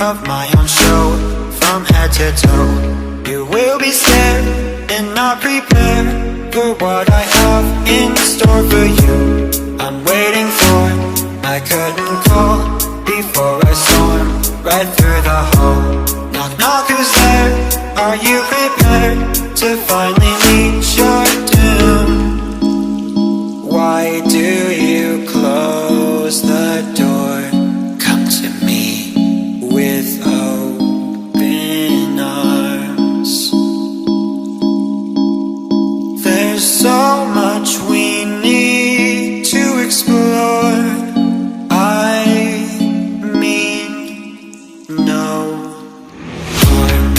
of my own show, from head to toe. You will be scared and not prepared for what I have in store for you. I'm waiting for my curtain call before I storm right through the hall. Knock, knock, who's there? Are you prepared to finally meet your doom? Why do you close the door? Come to me with open arms. There's so much we need to explore. I mean, no harm.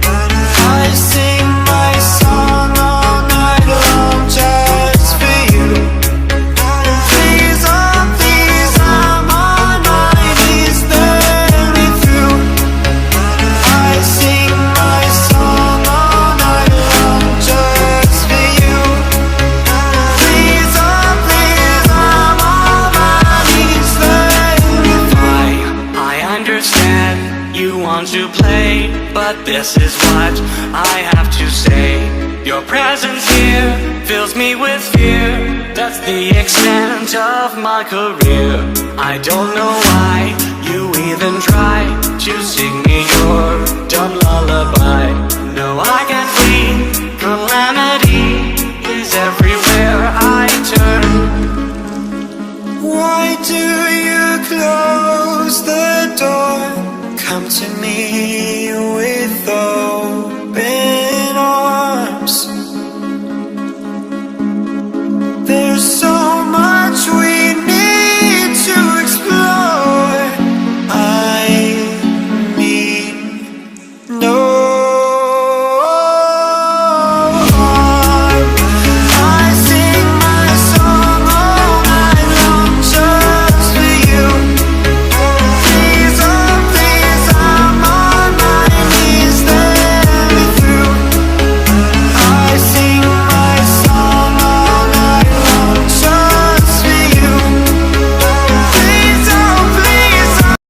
I sing my song all night long just for you. Please, oh please, I'm on my knees, let me through. I sing my song all night long just for you. Please, oh please, I'm on my knees, let me through. I understand you want to play, but this is what I have to say. Your presence here fills me with fear. That's the extent of my career. I don't know why you even try to sing me